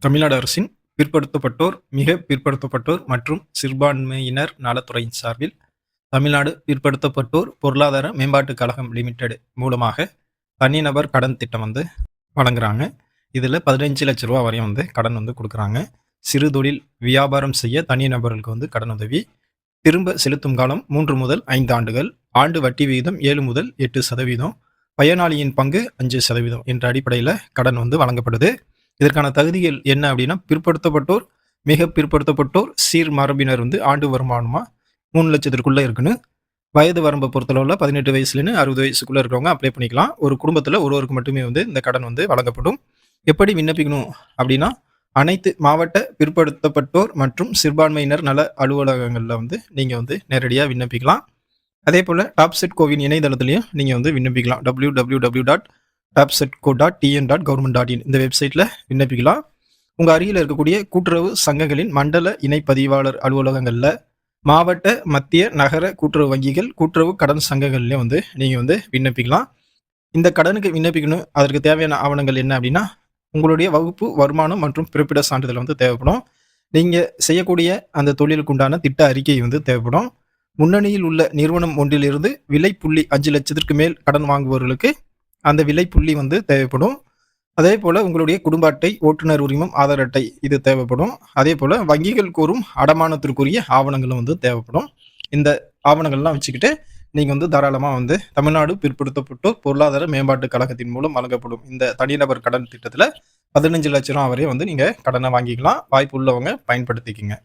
தமிழ்நாடு அரசின் பிற்படுத்தப்பட்டோர், மிக பிற்படுத்தப்பட்டோர் மற்றும் சிறுபான்மையினர் நலத்துறையின் சார்பில் தமிழ்நாடு பிற்படுத்தப்பட்டோர் பொருளாதார மேம்பாட்டுக் கழகம் லிமிடெட் மூலமாக தனிநபர் கடன் திட்டம் வந்து வழங்குறாங்க. இதில் 15 லட்ச ரூபா வரையும் வந்து கடன் வந்து கொடுக்குறாங்க. சிறு தொழில் வியாபாரம் செய்ய தனிநபர்களுக்கு வந்து கடன் உதவி. திரும்ப செலுத்தும் காலம் 3 முதல் 5 ஆண்டுகள். ஆண்டு வட்டி விகிதம் 7 முதல் 8%. பயனாளியின் பங்கு 5% என்ற அடிப்படையில் கடன் வந்து வழங்கப்படுது. இதற்கான தகுதிகள் என்ன அப்படின்னா, பிற்படுத்தப்பட்டோர், மிக பிற்படுத்தப்பட்டோர், சீர் மரபினர் வந்து ஆண்டு வருமானமா 3 லட்சத்திற்குள்ள இருக்குன்னு, வயது வரம்பை பொறுத்தளவுல 18 வயசுலேருந்து 60 வயசுக்குள்ள இருக்கிறவங்க அப்ளை பண்ணிக்கலாம். ஒரு குடும்பத்தில் ஒருவருக்கு மட்டுமே வந்து இந்த கடன் வந்து வழங்கப்படும். எப்படி விண்ணப்பிக்கணும் அப்படின்னா, அனைத்து மாவட்ட பிற்படுத்தப்பட்டோர் மற்றும் சிறுபான்மையினர் நல அலுவலகங்களில் வந்து நீங்கள் வந்து நேரடியாக விண்ணப்பிக்கலாம். அதே போல் டாப்செட் கோவின் இணையதளத்திலையும் நீங்கள் வந்து விண்ணப்பிக்கலாம். www.tapsetco.tn.government.in இந்த வெப்சைட்டில் விண்ணப்பிக்கலாம். உங்கள் அருகில் இருக்கக்கூடிய கூட்டுறவு சங்கங்களின் மண்டல இணைப்பதிவாளர் அலுவலகங்களில், மாவட்ட, மத்திய, நகர கூட்டுறவு வங்கிகள், கூட்டுறவு கடன் சங்கங்கள்லேயும் வந்து நீங்கள் வந்து விண்ணப்பிக்கலாம். இந்த கடனுக்கு விண்ணப்பிக்கணும். அதற்கு தேவையான ஆவணங்கள் என்ன அப்படின்னா, உங்களுடைய வகுப்பு, வருமானம் மற்றும் பிறப்பிட சான்றிதழ் வந்து தேவைப்படும். நீங்கள் செய்யக்கூடிய அந்த தொழிலுக்கு உண்டான திட்ட அறிக்கை வந்து தேவைப்படும். முன்னணியில் உள்ள நிறுவனம் ஒன்றிலிருந்து விலை புள்ளி 5 லட்சத்திற்கு மேல் கடன் வாங்குபவர்களுக்கு அந்த விலை புள்ளி வந்து தேவைப்படும். அதே போல் உங்களுடைய குடும்ப அட்டை, ஓட்டுநர் உரிமம், ஆதார் அட்டை இது தேவைப்படும். அதே போல் வங்கிகள் கூறும் அடமானத்திற்குரிய ஆவணங்களும் வந்து தேவைப்படும். இந்த ஆவணங்கள்லாம் வச்சுக்கிட்டு நீங்கள் வந்து தாராளமாக வந்து தமிழ்நாடு பிற்படுத்தப்பட்டோர் பொருளாதார மேம்பாட்டுக் கழகத்தின் மூலம் வழங்கப்படும் இந்த தனிநபர் கடன் திட்டத்தில் 15 லட்ச ரூபா வரை வந்து நீங்கள் கடனை வாங்கிக்கலாம். வாய்ப்பு உள்ளவங்க பயன்படுத்திக்கங்க.